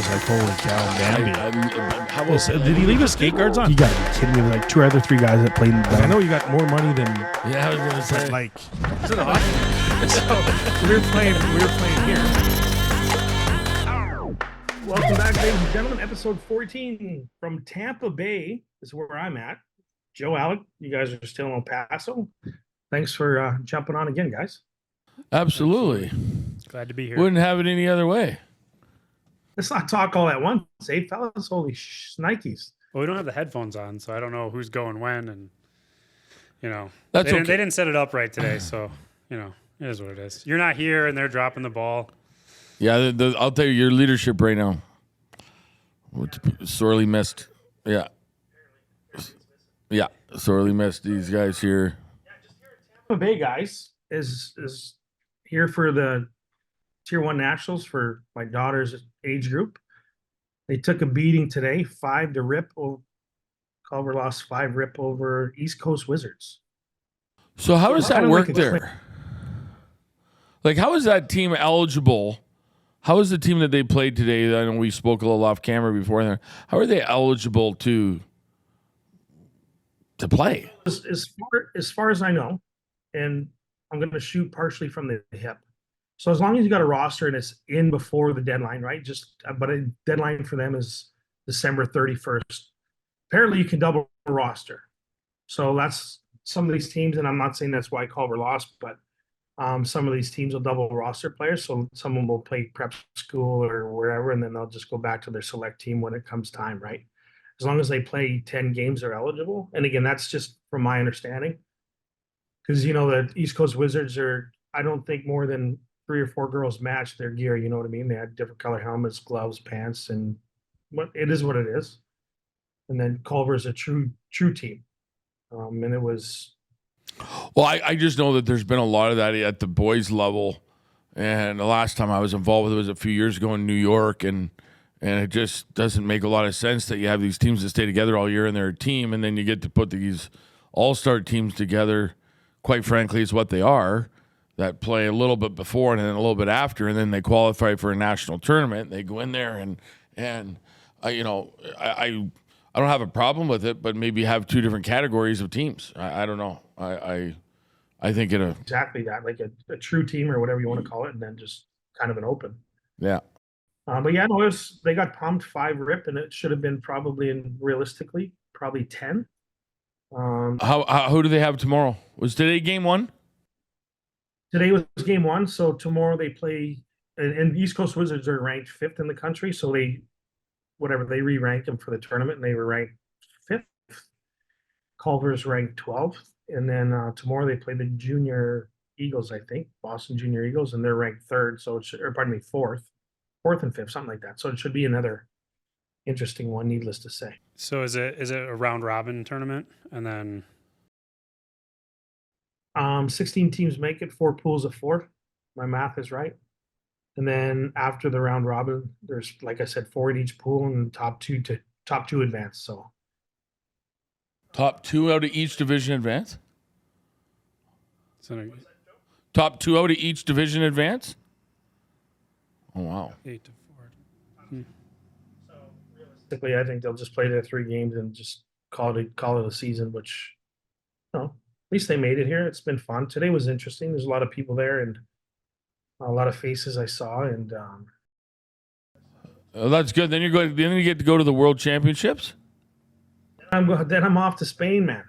was like, holy cow, Bambi. How about, Did he leave his skate guards on? You got to be kidding me. Like two other three guys that played in the I know you got more money than yeah, I was gonna say. like. Is it hockey? So we were playing here. Welcome back, ladies and gentlemen. Episode 14 from Tampa Bay is where I'm at. Joe, Alec, you guys are still in El Paso. Thanks for jumping on again, guys. Absolutely. Glad to be here. Wouldn't have it any other way. Let's not talk all at once, eh, fellas? Holy shnikes. Well, we don't have the headphones on, so I don't know who's going when, and That's they okay. didn't set it up right today, so it is what it is. You're not here, and they're dropping the ball. Yeah, I'll tell you, your leadership right now, sorely missed. Yeah, sorely missed these guys here. Tampa Bay, guys, is here for the Tier 1 Nationals for my daughter's age group. They took a beating today, 5-rip. Culver lost 5-rip over East Coast Wizards. So how does that work like there? Like, how is that team eligible? How is the team that they played today? I know we spoke a little off camera before there. How are they eligible to play? As far as I know, and I'm going to shoot partially from the hip. So as long as you got a roster and it's in before the deadline, right? But a deadline for them is December 31st. Apparently, you can double a roster. So that's some of these teams, and I'm not saying that's why Culver lost, but some of these teams will double roster players. So some of them will play prep school or wherever, and then they'll just go back to their select team when it comes time, right? As long as they play 10 games, they're eligible. And again, that's just from my understanding. Because, the East Coast Wizards are, I don't think more than 3 or 4 girls match their gear. You know what I mean? They had different color helmets, gloves, pants, and it is what it is. And then Culver's a true team. And it was... Well, I just know that there's been a lot of that at the boys level. And the last time I was involved with it was a few years ago in New York. And it just doesn't make a lot of sense that you have these teams that stay together all year and they're a team. And then you get to put these all-star teams together. Quite frankly, is what they are, that play a little bit before and then a little bit after. And then they qualify for a national tournament. They go in there and I don't have a problem with it, but maybe have 2 different categories of teams. I don't know. I think exactly that, like a true team or whatever you want to call it, and then just kind of an open. Yeah. But yeah, no, they got pumped 5-rip, and it should have been realistically probably 10. Who do they have tomorrow? Was today game 1? Today was game 1, so tomorrow they play. And East Coast Wizards are ranked 5th in the country, so they re-rank them for the tournament, and they were ranked 5th. Culver's ranked 12th, and then tomorrow they play the Junior Eagles, I think, Boston Junior Eagles, and they're ranked 3rd. So 4th and 5th, something like that. So it should be another interesting one, needless to say. So is it a round robin tournament, and then 16 teams make it, 4 pools of 4. My math is right. And then after the round robin, there's, like I said, 4 in each pool, and top two advance. So top 2 out of each division advance. so Top 2 out of each division advance. Oh wow. 8 to 4. So realistically, I think they'll just play their 3 games and just call it a season. Which, at least they made it here. It's been fun. Today was interesting. There's a lot of people there and a lot of faces I saw, and That's good. Then you get to go to the World Championships. then I'm off to Spain, man.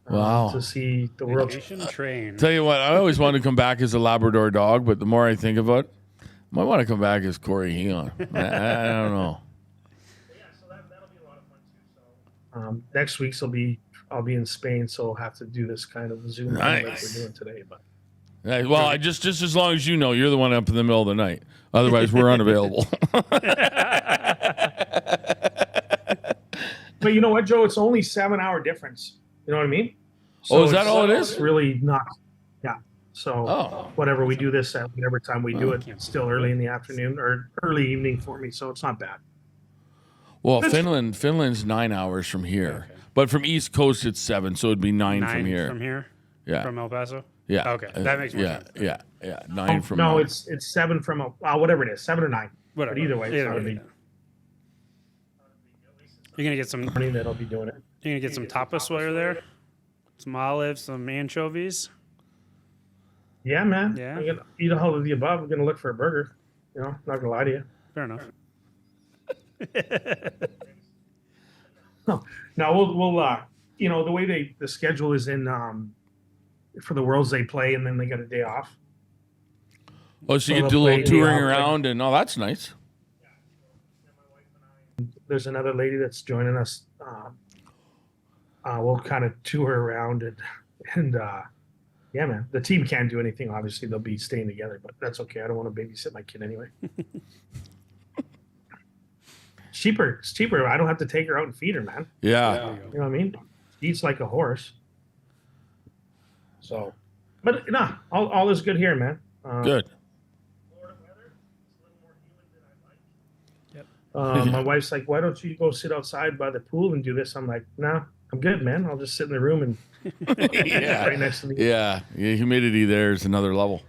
Wow. To see the World Vacation train. Tell you what, I always wanted to come back as a Labrador dog, but the more I think about it, I might want to come back as Corey Heon. I don't know. Yeah, so that'll be a lot of fun too. So next week I'll be in Spain, so I'll have to do this kind of Zoom like we're doing today. But Well, I just as long as you know, you're the one up in the middle of the night. Otherwise, we're unavailable. But you know what, Joe? It's only 7-hour difference. You know what I mean? So is that all it is? It's really not. Yeah. So whatever we do this at whatever time we do it, it's still early in the afternoon or early evening for me, so it's not bad. Well, Finland's 9 hours from here, but from East Coast it's 7, so it'd be 9 from here. From here? Yeah. From El Paso? Yeah. Okay, that makes more sense. Yeah. 9 from. No, it's 7 from whatever it is, 7 or 9. Whatever. But either way, it's Either gotta way, be You're gonna get some. morning that I'll be doing it. You're gonna get some tapas while you're there. Some olives, some anchovies. Yeah, man. Yeah. I'm gonna eat all of the above. I'm gonna look for a burger. You know, not gonna lie to you. Fair enough. No, we'll you know, the way the schedule is in for the Worlds they play and then they get a day off. Oh, so So you get to do a they'll little play touring the, around, and that's nice. There's another lady that's joining us. We'll kind of tour around and yeah, man. The team can't do anything. Obviously, they'll be staying together, but that's okay. I don't want to babysit my kid anyway. It's cheaper. It's cheaper. I don't have to take her out and feed her, man. Yeah. You know what I mean? She eats like a horse. So, but nah, all is good here, man. Good. My wife's like, why don't you go sit outside by the pool and do this? I'm like, nah, I'm good, man. I'll just sit in the room and Yeah. right next to me. Yeah. Humidity there is another level.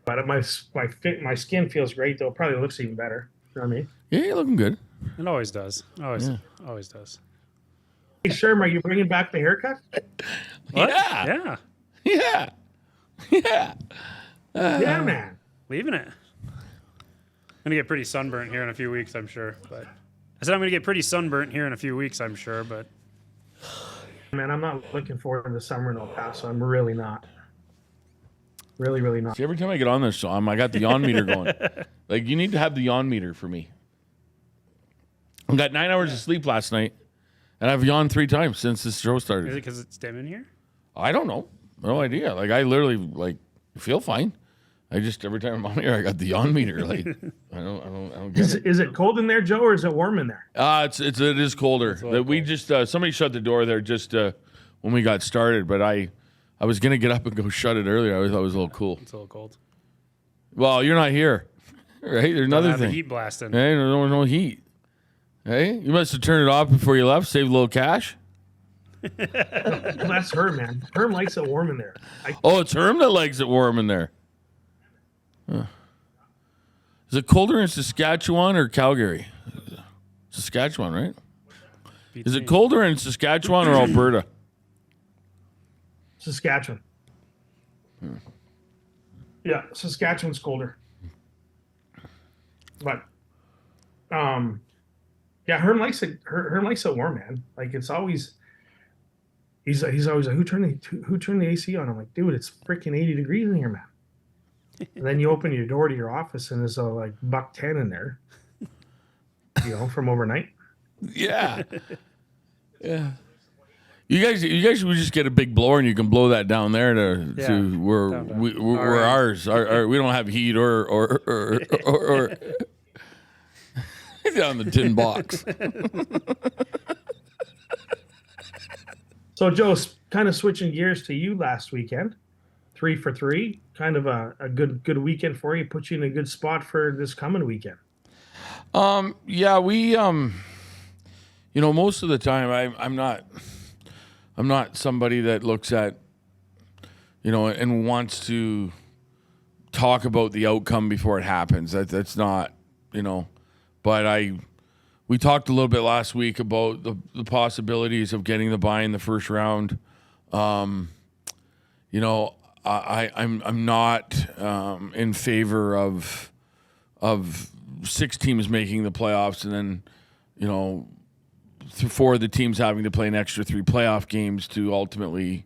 But my skin feels great, though. It probably looks even better. You know what I mean? Yeah, you're looking good. It always does. Always does. Hey, Sherm, are you bringing back the haircut? What? Yeah. Yeah. Yeah. Yeah. Yeah, man. Leaving it. I'm gonna get pretty sunburnt here in a few weeks, I'm sure. But I said I'm gonna get pretty sunburnt here in a few weeks, I'm sure. But Man, I'm not looking forward to the summer in El Paso. I'm really not. Really not. See, every time I get on this show, I got the yawn meter going. Like, you need to have the yawn meter for me. I got 9 hours of sleep last night, and I've yawned 3 times since this show is started. it because it's dim in here? I don't know. No idea. Like, I literally, feel fine. I just, every time I'm on here, I got the yawn meter. Like, I don't get it. Is it cold in there, Joe, or is it warm in there? It is colder. little We just, somebody shut the door there just when we got started, but I was going to get up and go shut it earlier. I thought it was a little cool. It's a little cold. Well, you're not here, right? There's another Have the thing. heat blasting. Hey, no heat. Hey, you must have turned it off before you left, saved a little cash. Well, that's her, man. Herm likes it warm in there. Oh, it's Herm that likes it warm in there. Huh. Is it colder in Saskatchewan or Calgary? Saskatchewan, right? Is it colder in Saskatchewan or Alberta? Saskatchewan. Yeah, Saskatchewan's colder. But yeah, Herm likes it. Herm likes it warm, man. Like, it's always he's always like, who turned the AC on? I'm like, dude, it's freaking 80 degrees in here, man. And then you open your door to your office and there's like $1.10 in there. You know, from overnight. Yeah. Yeah. You guys would just get a big blower and you can blow that down there to where Down. where ours are. We don't have heat or down the tin box. So, Joe, kind of switching gears to you last weekend, 3 for 3, kind of a good weekend for you. Put you in a good spot for this coming weekend. Yeah, we most of the time I'm not somebody that looks at and wants to talk about the outcome before it happens. That's not, but we talked a little bit last week about the possibilities of getting the bye in the first round. I'm not in favor of 6 teams making the playoffs and then 4 of the teams having to play an extra 3 playoff games to ultimately,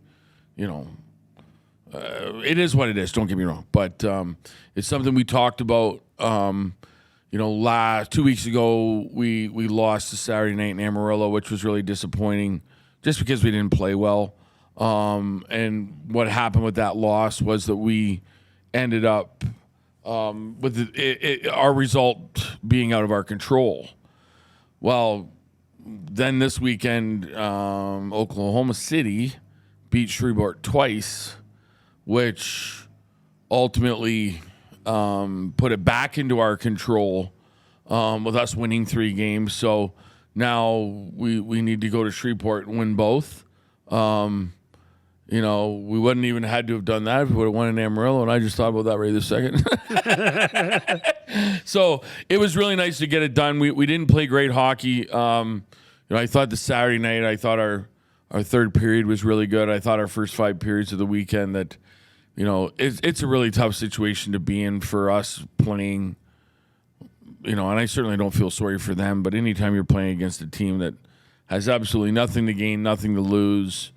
it is what it is. Don't get me wrong, but it's something we talked about. Last 2 weeks ago, we lost the Saturday night in Amarillo, which was really disappointing, just because we didn't play well. And what happened with that loss was that we ended up with our result being out of our control. Well, then this weekend, Oklahoma City beat Shreveport twice, which ultimately put it back into our control with us winning 3 games. So now we need to go to Shreveport and win both. we wouldn't even had to have done that if we would have won in Amarillo, and I just thought about that right this second. So it was really nice to get it done. We didn't play great hockey. I thought the Saturday night, I thought our third period was really good. I thought our first 5 periods of the weekend that, it's a really tough situation to be in for us playing, and I certainly don't feel sorry for them, but anytime you're playing against a team that has absolutely nothing to gain, nothing to lose.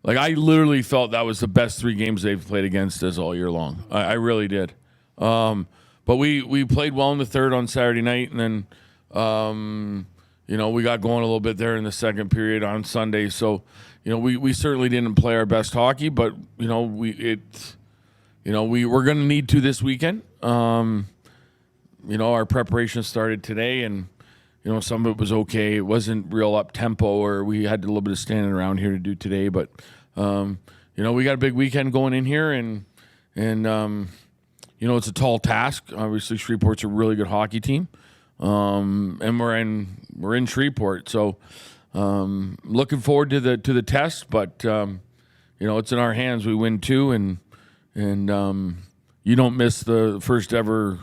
Like, I literally felt that was the best 3 games they've played against us all year long. I really did. But we played well in the third on Saturday night, and then, we got going a little bit there in the second period on Sunday. So, we certainly didn't play our best hockey, but, we're going to need to this weekend. Our preparation started today, and, some of it was okay. It wasn't real up-tempo, or we had a little bit of standing around here to do today. But, we got a big weekend going in here, and it's a tall task. Obviously, Shreveport's a really good hockey team, and we're in Shreveport. So, looking forward to the test. But, it's in our hands. We win 2, and you don't miss the first ever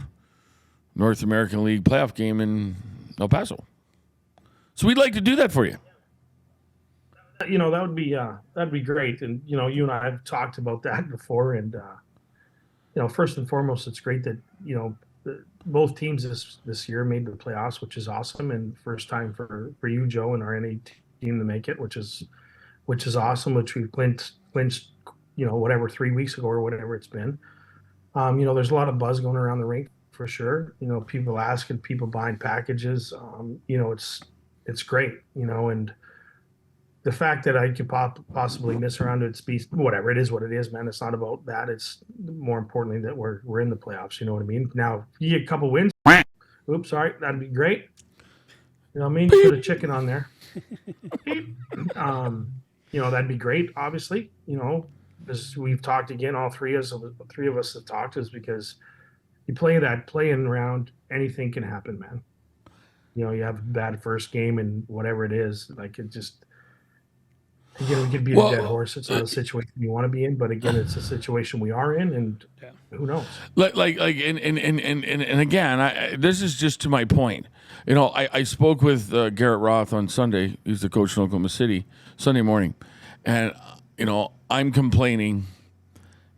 North American League playoff game in El Paso. So we'd like to do that for you. That'd be great. And, you and I have talked about that before. And, first and foremost, it's great that, both teams this year made the playoffs, which is awesome. And first time for you, Joe, and our NA team to make it, which is awesome, which we clinched, 3 weeks ago or whatever it's been. There's a lot of buzz going around the rink for sure. People asking, people buying packages. It's great, and the fact that I could possibly miss around to be whatever, it is what it is, man. It's not about that. It's more importantly that we're in the playoffs. You know what I mean? Now, you get a couple wins. Oops, sorry. That'd be great. Put a chicken on there. That'd be great. Obviously, as we've talked again, all three of us have talked, is because you play that play-in round, anything can happen, man. You have a bad first game and whatever it is, like it just. Again, we could be a dead horse. It's not a situation you want to be in, but again, it's a situation we are in, and who knows? And again, this is just to my point. I spoke with Garrett Roth on Sunday. He's the coach in Oklahoma City, Sunday morning, and I'm complaining,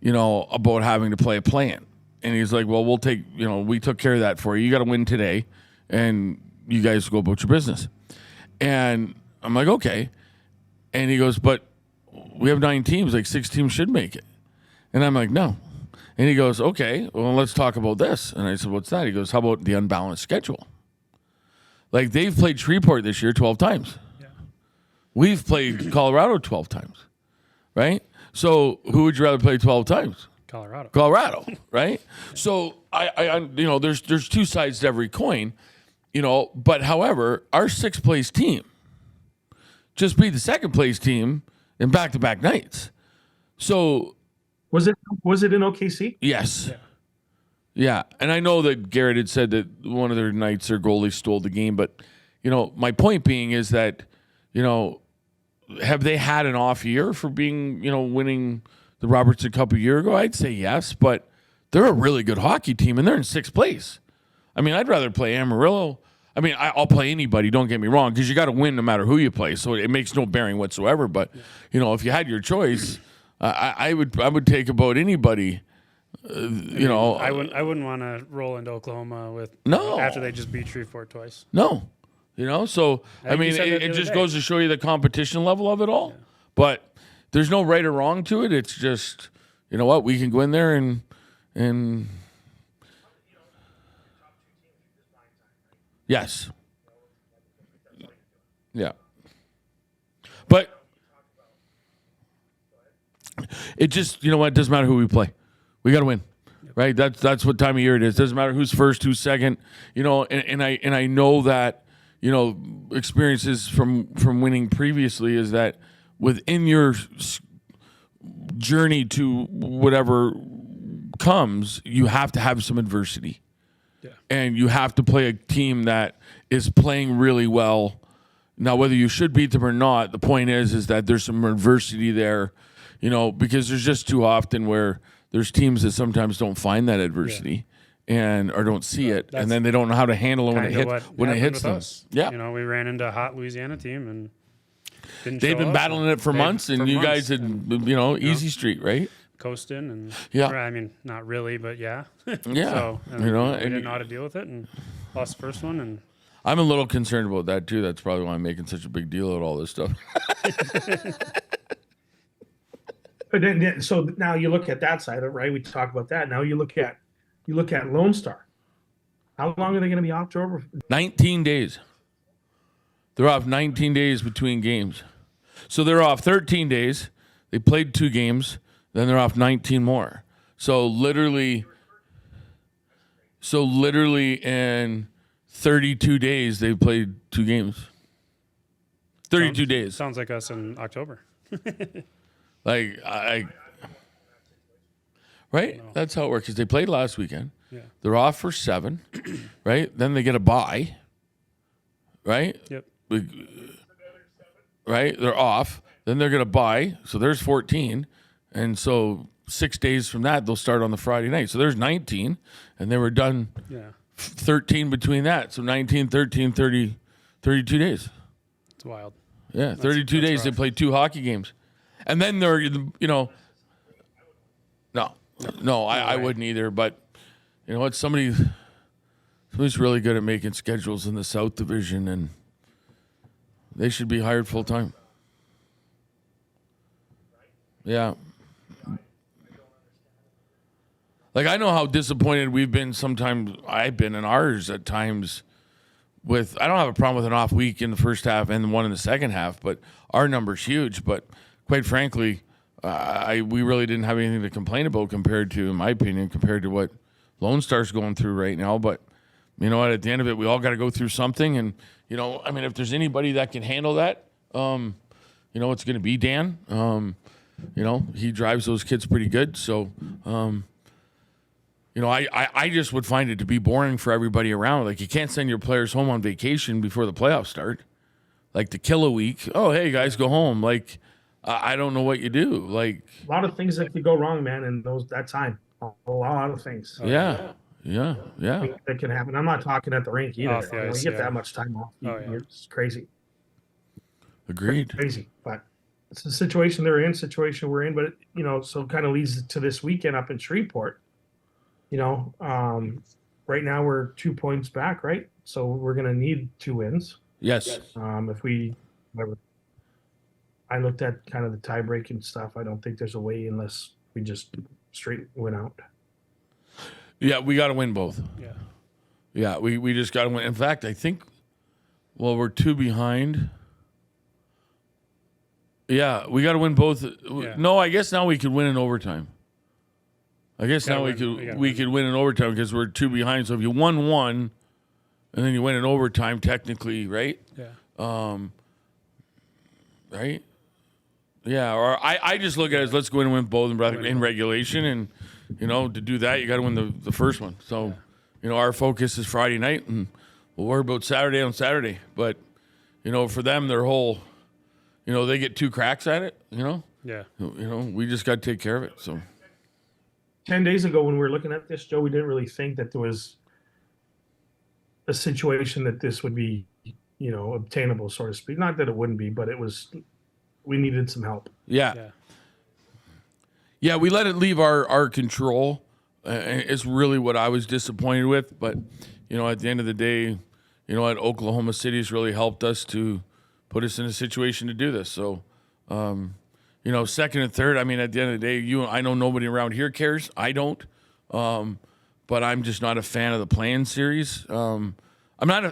about having to play a play-in, and he's like, "Well, we'll take, we took care of that for you. You got to win today, and you guys go about your business." And I'm like, "Okay." And he goes, "But we have 9 teams, like 6 teams should make it." And I'm like, "No." And he goes, "Okay, well, let's talk about this." And I said, "What's that?" He goes, "How about the unbalanced schedule? Like, they've played Shreveport this year 12 times. Yeah. We've played Colorado 12 times, right? So who would you rather play 12 times? Colorado, right? So I there's 2 sides to every coin, but however, our 6th place team just beat the 2nd place team in back-to-back nights. So was it in OKC? Yes. Yeah. And I know that Garrett had said that one of their nights their goalie stole the game, but my point being is that, have they had an off year for being, winning the Robertson Cup a year ago? I'd say yes, but they're a really good hockey team and they're in 6th place. I mean, I'd rather play Amarillo. I mean, I'll play anybody, don't get me wrong, because you got to win no matter who you play. So it makes no bearing whatsoever. But, if you had your choice, I would take about anybody. I wouldn't want to roll into Oklahoma after they just beat Shreveport twice. No. So, I mean, it just goes to show you the competition level of it all. Yeah. But there's no right or wrong to it. It's just, what, we can go in there and yes. Yeah. But it just, it doesn't matter who we play. We got to win. Right? That's what time of year it is. Doesn't matter who's first, who's second, and I know that, experiences from winning previously is that within your journey to whatever comes, you have to have some adversity. Yeah. And you have to play a team that is playing really well. Now, whether you should beat them or not, the point is that there's some adversity there, because there's just too often where there's teams that sometimes don't find that adversity or don't see it, and then they don't know how to handle it when it hits them. Us. Yeah, we ran into a hot Louisiana team and they've been battling it for months, and you guys had easy street, right? Coasting and I mean, not really, but yeah. Yeah, so we didn't know how to deal with it and lost the first one. And I'm a little concerned about that too. That's probably why I'm making such a big deal out of all this stuff. But then, so now you look at that side of it, right? We talk about that. Now you look at Lone Star. How long are they going to be off, Trevor? 19 days. They're off 19 days between games. So they're off 13 days. They played 2 games. Then they're off 19 more. So literally in 32 days, they played 2 games. 32 days. Sounds like us in October. Right? That's how it works. Because they played last weekend. Yeah. They're off for 7, right? Then they get a bye, right? Yep. Right? They're off. Then they're going to bye. So there's 14. And so 6 days from that, they'll start on the Friday night. So there's 19. And they were done 13 between that. So 19, 13, 30, 32 days. It's wild. Yeah, 32 days. Rough. They play 2 hocky games. And then they're, I wouldn't either. But you know what? Somebody's really good at making schedules in the South Division, and they should be hired full time. Yeah. Like, I know how disappointed we've been sometimes. I've been in ours at times with, I don't have a problem with an off week in the first half and one in the second half, but our number's huge. But quite frankly, we really didn't have anything to complain about compared to, in my opinion, compared to what Lone Star's going through right now. But you know what? At the end of it, we all got to go through something. And, if there's anybody that can handle that, it's going to be Dan. He drives those kids pretty good. So, I just would find it to be boring for everybody around. Like, you can't send your players home on vacation before the playoffs start. Like, to kill a week. Oh, hey, guys, go home. Like, I don't know what you do. Like, a lot of things that could go wrong, man, in that time. A lot of things. Yeah. That can happen. I'm not talking at the rink either. Off the ice, you get that much time off. It's crazy. Agreed. Crazy. But it's the situation they're in, situation we're in. But, so it kind of leads to this weekend up in Shreveport. Right now we're 2 points back, right? So we're going to need 2 wins. Yes. I looked at kind of the tie breaking stuff. I don't think there's a way unless we just straight win out. Yeah, we got to win both. Yeah. Yeah, we just got to win. In fact, I think, we're 2 behind. Yeah, we got to win both. Yeah. No, I guess now we could win in overtime. I guess now we could win in overtime because we're 2 behind. So if you won 1, and then you win in overtime, technically, right? Yeah. Right? Yeah. Or I just look at it as let's go in and win both in regulation, and to do that you got to win the first one. So our focus is Friday night, and we'll worry about Saturday on Saturday. But for them, their whole, they get 2 cracks at it. Yeah. We just got to take care of it. So. 10 days ago when we were looking at this, Joe, we didn't really think that there was a situation that this would be, obtainable, so to speak. Not that it wouldn't be, but we needed some help. Yeah, we let it leave our control. It's really what I was disappointed with. But, at the end of the day, at Oklahoma City has really helped us to put us in a situation to do this. So, second and third, at the end of the day, I know nobody around here cares. I don't. But I'm just not a fan of the play-in series. I'm not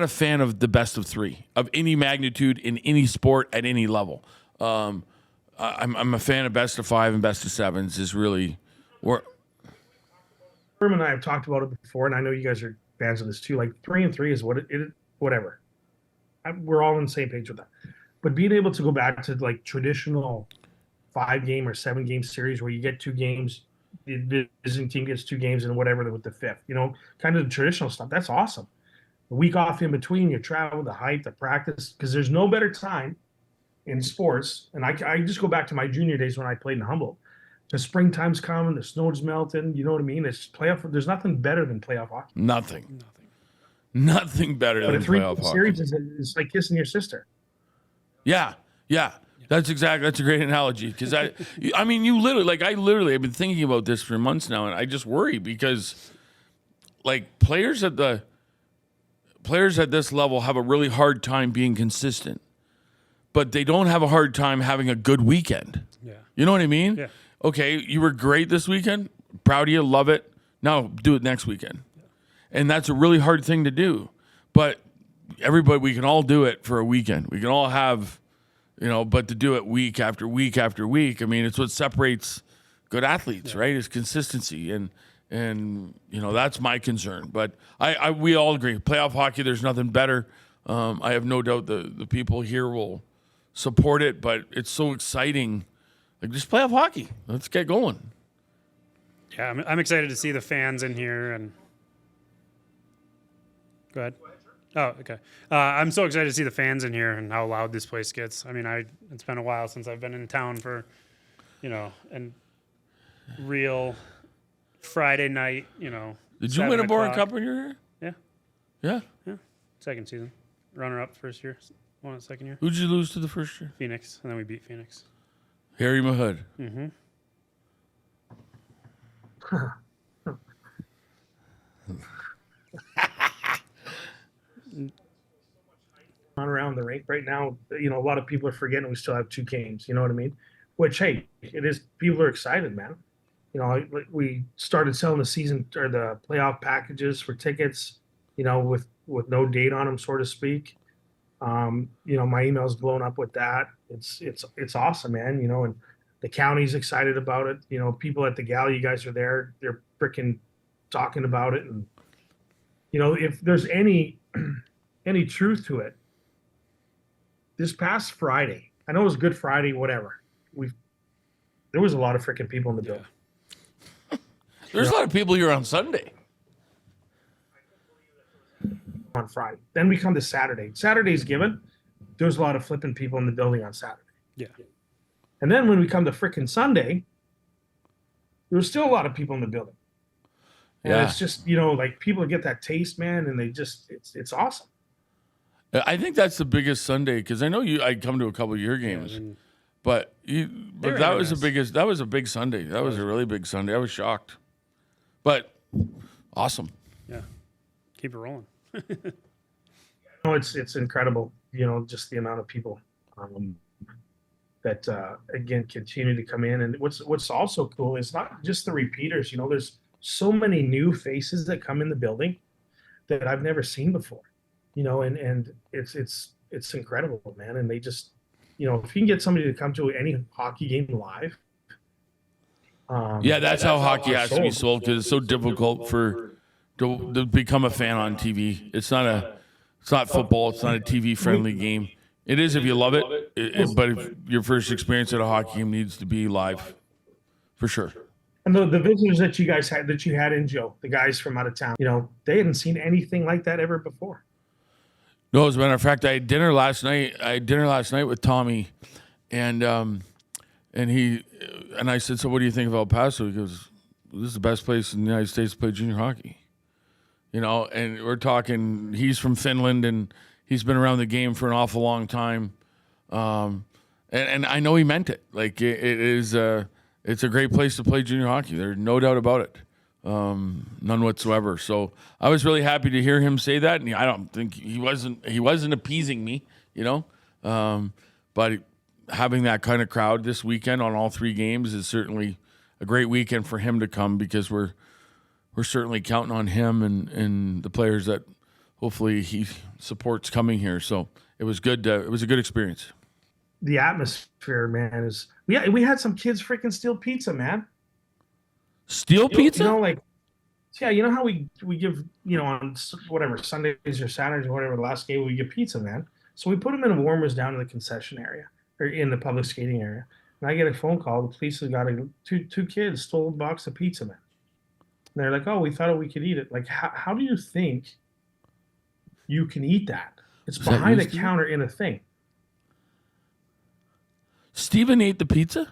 a fan of the best of 3 of any magnitude in any sport at any level. I'm a fan of best of 5 and best of 7s is really where. Herm and I have talked about it before, and I know you guys are fans of this too. Like 3 and 3 is whatever. We're all on the same page with that. But being able to go back to like traditional 5-game or 7-game series where you get 2 games, the visiting team gets 2 games and whatever with the 5th, kind of the traditional stuff. That's awesome. A week off in between, you travel, the hype, the practice, because there's no better time in sports, and I just go back to my junior days when I played in Humboldt. The springtime's coming, the snow's melting. You know what I mean? It's playoff. There's nothing better than playoff hockey. Nothing better But than a 3 playoff hockey. series is like kissing your sister. Yeah. That's a great analogy because I mean, you literally, I've been thinking about this for months now, and I just worry because, like, players at this level have a really hard time being consistent, but they don't have a hard time having a good weekend. Yeah. You know what I mean? Yeah. Okay, you were great this weekend. Proud of you. Love it. Now do it next weekend. And that's a really hard thing to do. But we can all do it for a weekend. We can all have, but to do it week after week after week, I mean, it's what separates good athletes, right? Is consistency. And that's my concern. But we all agree. Playoff hockey, there's nothing better. I have no doubt the people here will support it, but it's so exciting. Like, just playoff hockey. Let's get going. Yeah, I'm excited to see the fans in here. And go ahead. Oh, okay. I'm so excited to see the fans in here and how loud this place gets. I mean, it's been a while since I've been in town for, and real Friday night. Did you win a Boring Cup when you were here? Yeah. Yeah. Second season, runner up first year, won it second year. Who'd you lose to the first year? Phoenix, and then we beat Phoenix. Harry Mahood. Mm-hmm. On around the rink right now, a lot of people are forgetting we still have 2 games. You know what I mean? Which, hey, it is. People are excited, man. We started selling the season or the playoff packages for tickets. With no date on them, so to speak. My email's blown up with that. It's awesome, man. And the county's excited about it. People at the gala, you guys are there. They're freaking talking about it, and if there's any truth to it, this past Friday, I know it was Good Friday, whatever. There was a lot of freaking people in the building. There's a lot of people here on Sunday. On Friday. Then we come to Saturday. Saturday's given. There's a lot of flipping people in the building on Saturday. Yeah. And then when we come to freaking Sunday, there's still a lot of people in the building. And it's just, people get that taste, man, and they just, it's awesome. I think that's the biggest Sunday because I know I come to a couple of your games, but that was a big Sunday. That was a really big Sunday. I was shocked, but awesome. Yeah, keep it rolling. It's incredible. Just the amount of people that again continue to come in, and what's also cool is not just the repeaters. There's so many new faces that come in the building that I've never seen before. And it's incredible, man. And they just, if you can get somebody to come to any hockey game live. That's how hockey has to be sold because it's so difficult to become a fan on TV. It's not football. It's not a TV friendly game. It is if you love it, but if your first experience at a hockey game needs to be live, for sure. And the visitors that you had in Joe, the guys from out of town, they hadn't seen anything like that ever before. No, as a matter of fact, I had dinner last night. With Tommy, and I said, "So, what do you think of El Paso?" He goes, "This is the best place in the United States to play junior hockey." And we're talking. He's from Finland, and he's been around the game for an awful long time. And I know he meant it. Like it is. It's a great place to play junior hockey. There's no doubt about it. None whatsoever. So I was really happy to hear him say that, and I don't think he wasn't appeasing me, but having that kind of crowd this weekend on all 3 games is certainly a great weekend for him to come because we're certainly counting on him and the players that hopefully he supports coming here. So it was good. It was a good experience. The atmosphere, man, is we had some kids freaking steal pizza, man. Steal pizza? How we give, on whatever, Sundays or Saturdays or whatever, the last game, we give pizza, man. So we put them in warmers down in the concession area or in the public skating area. And I get a phone call. The police have got two kids stole a box of pizza, man. And they're like, oh, we thought we could eat it. Like, how do you think you can eat that? It's behind a counter in a thing. Steven ate the pizza?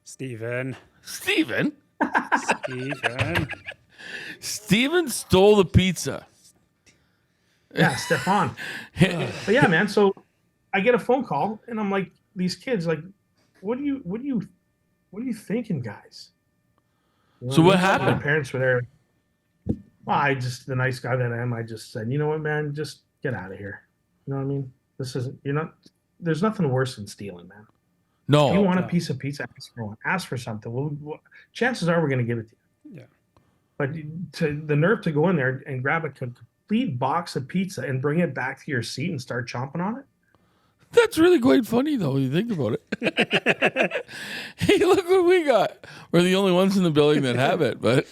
Steven. Steven? Steven. Steven stole the pizza. Yeah, Stefan. But yeah, man. So I get a phone call, and I'm like, these kids, like, what are you thinking, guys? You know So what I mean? happened? My parents were there. Well, the nice guy that I am, I just said, you know what, man, just get out of here. You know what I mean? There's nothing worse than stealing, man. No. If you want a piece of pizza, ask for something. Chances are we're going to give it to you. Yeah. But to the nerve to go in there and grab a complete box of pizza and bring it back to your seat and start chomping on it. That's really quite funny, though, when you think about it. Hey, look what we got. We're the only ones in the building that have it, but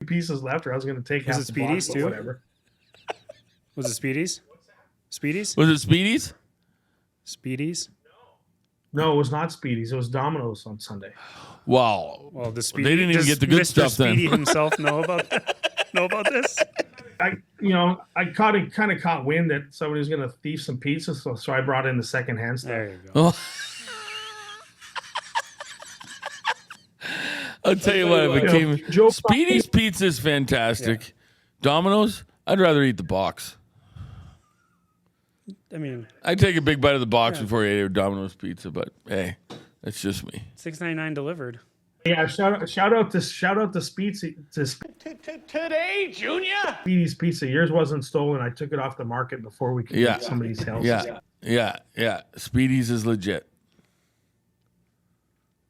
Pieces left, or I was going to take Was half it the box, Speedies, but too? whatever. Was it Speedies? Speedies? was it Speedies? Speedies? No, it was not Speedies. It was Domino's on Sunday. Wow. Well, the Speedy, They didn't even does get the good Mr. stuff then. Speedy himself know about this? I kind of caught wind that somebody was going to thief some pizza, so I brought in the secondhand stuff. There you go. Oh. I'll tell you what, it became Joe Speedy's pizza is fantastic. Domino's, I'd rather eat the box. I mean, I'd take a big bite of the box before I ate a Domino's pizza, but hey, that's just me. $6.99 delivered. Yeah, shout out to Speedsy, Today, Junior. Speedy's Pizza. Yours wasn't stolen. I took it off the market before we could get somebody's house. Yeah. Speedy's is legit.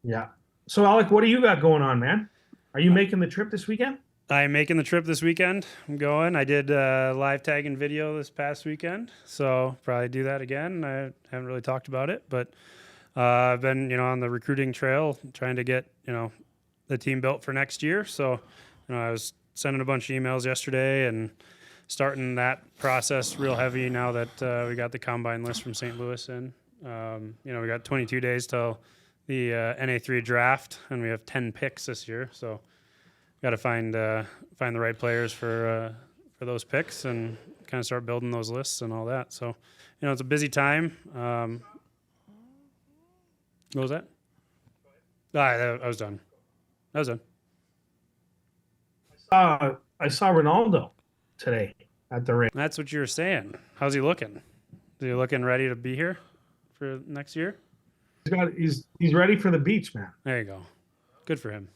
Yeah. So Alec, what do you got going on, man? Are you making the trip this weekend? I'm making the trip this weekend. I'm going. I did live tag and video this past weekend, so probably do that again. I haven't really talked about it, but I've been, on the recruiting trail trying to get, the team built for next year. So, I was sending a bunch of emails yesterday and starting that process real heavy now that we got the combine list from St. Louis in. We got 22 days till the NA3 draft, and we have 10 picks this year. So, got to find the right players for those picks and kind of start building those lists and all that. So, it's a busy time. What was that? I was done. I saw Ronaldo today at the ring. That's what you were saying. How's he looking? Is he looking ready to be here for next year? He's ready for the beach, man. There you go. Good for him.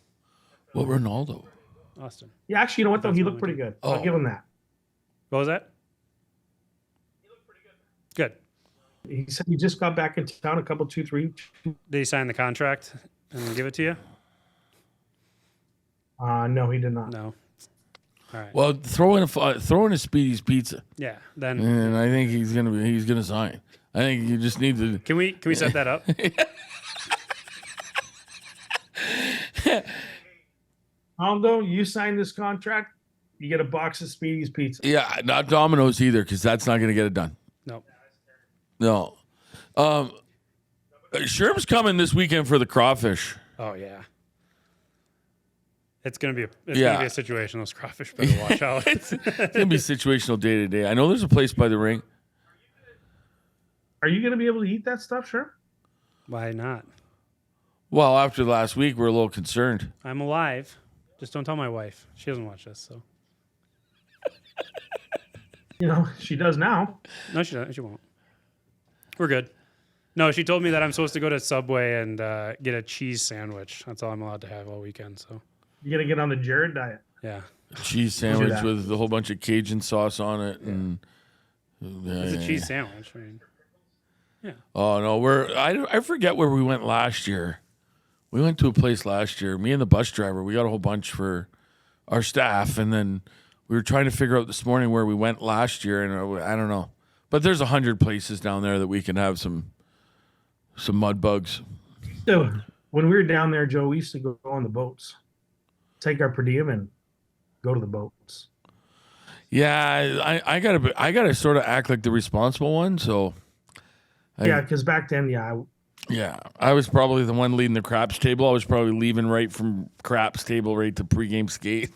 Well, Ronaldo. Austin. Yeah, actually, you know what though? That's He what looked we pretty do. good. I'll give him that. What was that? He looked pretty good. Good. He said he just got back in town a couple, 2-3. Did he sign the contract and give it to you? No, he did not. No. All right. Well, throw in a Speedy's pizza, Yeah. Then and I think he's gonna sign. I think you just need to. can we set that up? Aldo, you sign this contract, you get a box of Speedy's Pizza. Yeah, not Domino's either, because that's not gonna get it done. No. No. Sherm's coming this weekend for the crawfish. Oh yeah. It's gonna be a situation. Those crawfish better watch out. It's gonna be situational day to day. I know there's a place by the ring. Are you going to be able to eat that stuff, sure? Why not? Well, after last week, we're a little concerned. I'm alive. Just don't tell my wife. She doesn't watch this, so. She does now. No, she doesn't. She won't. We're good. No, she told me that I'm supposed to go to Subway and get a cheese sandwich. That's all I'm allowed to have all weekend. So. You're going to get on the Jared diet. Yeah. Cheese sandwich with a whole bunch of Cajun sauce on it, and It's a cheese sandwich. I mean, yeah. Oh no, I forget where we went last year. We went to a place last year. Me and the bus driver, we got a whole bunch for our staff, and then we were trying to figure out this morning where we went last year, and I don't know. But there's 100 places down there that we can have some Mudbugs. So when we were down there, Joe, we used to go on the boats, take our per diem and go to the boats. Yeah, I gotta sort of act like the responsible one. So because back then, I was probably the one leading the craps table. I was probably leaving right from craps table right to pregame skate.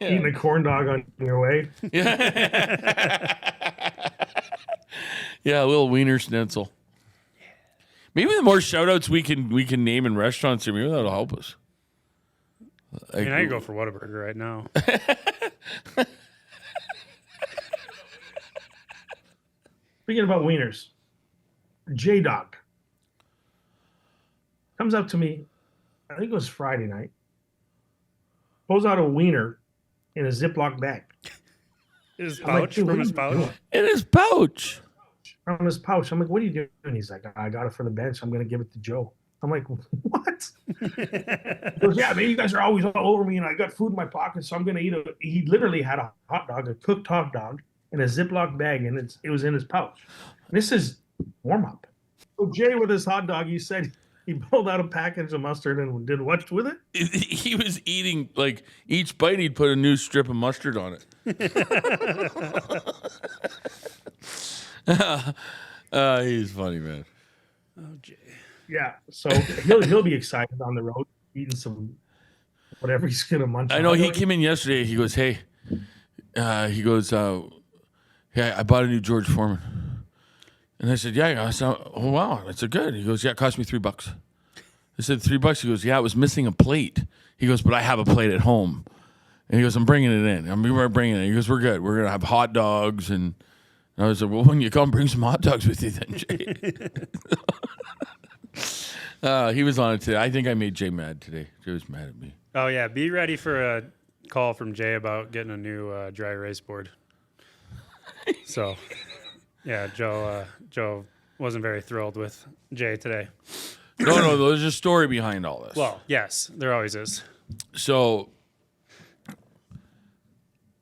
eating a corn dog on your way. Yeah, a little wiener schnitzel. Maybe the more shout outs we can name in restaurants here, maybe that'll help us. I mean, I could go for Whataburger right now. Speaking about wieners, J-Dog comes up to me, I think it was Friday night, pulls out a wiener in a Ziploc bag. His I'm like, pouch, "Dude, what from are his you pouch. doing?" In his pouch. From his pouch. I'm like, what are you doing? He's like, I got it for the bench. I'm going to give it to Joe. I'm like, what? He goes, yeah, man, you guys are always all over me, and I got food in my pocket, so I'm going to eat it. He literally had a hot dog, a cooked hot dog, in a Ziploc bag, and it was in his pouch. This is warm-up. So Jay, with his hot dog, he said he pulled out a package of mustard and did what with it? He was eating, like, each bite he'd put a new strip of mustard on it. He's funny, man. Oh, Jay. Yeah, so he'll be excited on the road, eating some whatever he's going to munch on. I know he came in yesterday. He goes, hey, hey, I bought a new George Foreman. And I said, yeah. I said, oh, wow. I said, good. He goes, yeah, it cost me $3. I said, $3. He goes, yeah, it was missing a plate. He goes, but I have a plate at home. And he goes, I'm bringing it in. We're bringing it in. He goes, we're good. We're going to have hot dogs. And I was like, well, when you come, bring some hot dogs with you then, Jay. He was on it today. I think I made Jay mad today. Jay was mad at me. Oh, yeah. Be ready for a call from Jay about getting a new dry erase board. So, yeah, Joe wasn't very thrilled with Jay today. No, there's a story behind all this. Well, yes, there always is. So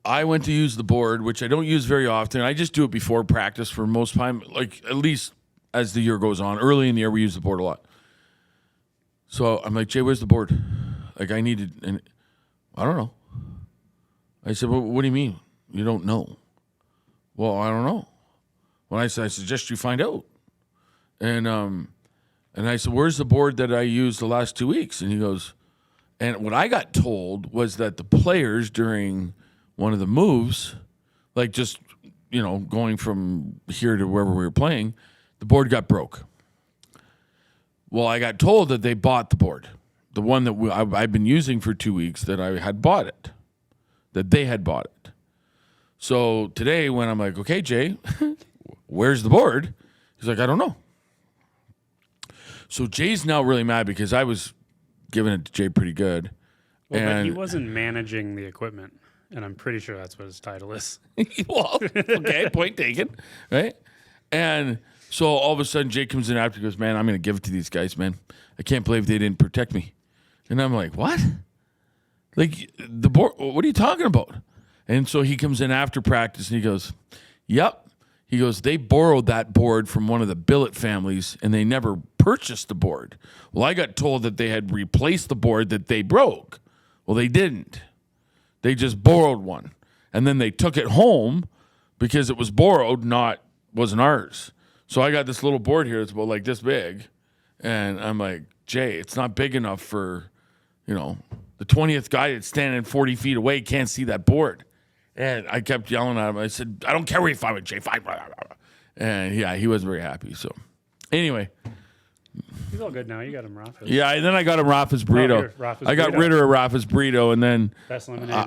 I went to use the board, which I don't use very often. I just do it before practice for most time, like at least as the year goes on. Early in the year, we use the board a lot. So I'm like, Jay, where's the board? Like, I needed, and I don't know. I said, well, what do you mean? You don't know? Well, I don't know. When I said, I suggest you find out. And I said, where's the board that I used the last 2 weeks? And he goes, and what I got told was that the players during one of the moves, like just, going from here to wherever we were playing, the board got broke. Well, I got told that they bought the board, the one that I've been using for 2 weeks, that I had bought it, that they had bought it. So today when I'm like, okay, Jay, where's the board? He's like, I don't know. So Jay's now really mad because I was giving it to Jay pretty good. Well, but he wasn't managing the equipment, and I'm pretty sure that's what his title is. Well, okay, point taken, right? And so all of a sudden Jay comes in after and goes, man, I'm going to give it to these guys, man. I can't believe they didn't protect me. And I'm like, what? Like, the board, what are you talking about? And so he comes in after practice and he goes, yep. He goes, they borrowed that board from one of the billet families and they never purchased the board. Well, I got told that they had replaced the board that they broke. Well, they didn't. They just borrowed one. And then they took it home because it was borrowed, wasn't ours. So I got this little board here that's about like this big. And I'm like, Jay, it's not big enough for, the 20th guy that's standing 40 feet away can't see that board. And I kept yelling at him. I said, I don't care where you find it, Jay. Fine. And yeah, he wasn't very happy. So anyway. He's all good now. You got him Rafa's. Yeah, and then I got him Rafa's burrito. I got Ritter a Rafa's burrito, and then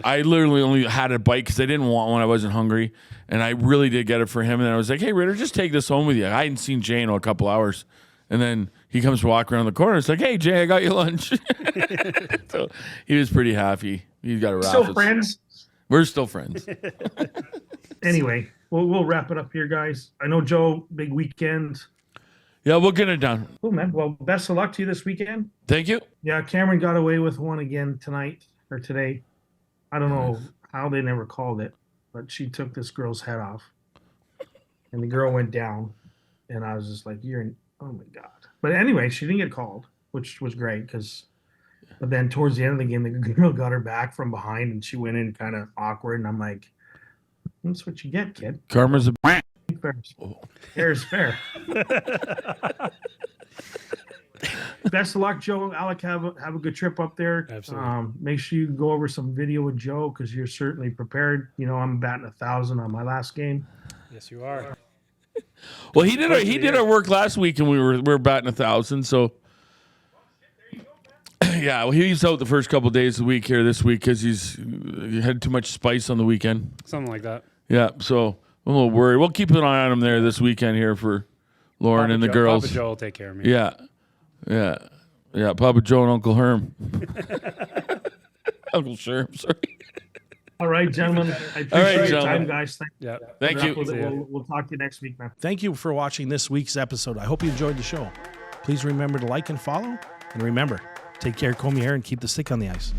I literally only had a bite because I didn't want one. I wasn't hungry. And I really did get it for him. And then I was like, hey, Ritter, just take this home with you. I hadn't seen Jay in a couple hours. And then he comes to walk around the corner. It's like, hey, Jay, I got you lunch. So he was pretty happy. He got a Rafa's. Still friends? We're still friends. Anyway, we'll wrap it up here, guys. I know, Joe, big weekend. Yeah, we'll get it done. Cool, man. Well, best of luck to you this weekend. Thank you. Yeah, Cameron got away with one again tonight or today. I don't know how they never called it, but she took this girl's head off. And the girl went down. And I was just like, oh my God. But anyway, she didn't get called, which was great but then towards the end of the game, the girl got her back from behind and she went in kind of awkward. And I'm like, that's what you get, kid. Karma's a fair is fair. Best of luck, Joe. Alec, have a good trip up there. Absolutely. Make sure you go over some video with Joe because you're certainly prepared. I'm batting 1,000 on my last game. Yes, you are. Well, he did our work last week, and we were batting 1,000. So, yeah, well, he's out the first couple days of the week here this week because he had too much spice on the weekend. Something like that. Yeah, so I'm a little worried. We'll keep an eye on him there this weekend here for Lauren and the girls. Papa Joe will take care of me. Yeah. Papa Joe and Uncle Herm. Uncle Sherm, sorry. All right, gentlemen. I appreciate your time, guys. Thank you. We'll talk to you next week, man. Thank you for watching this week's episode. I hope you enjoyed the show. Please remember to like and follow. And remember, take care, comb your hair, and keep the stick on the ice.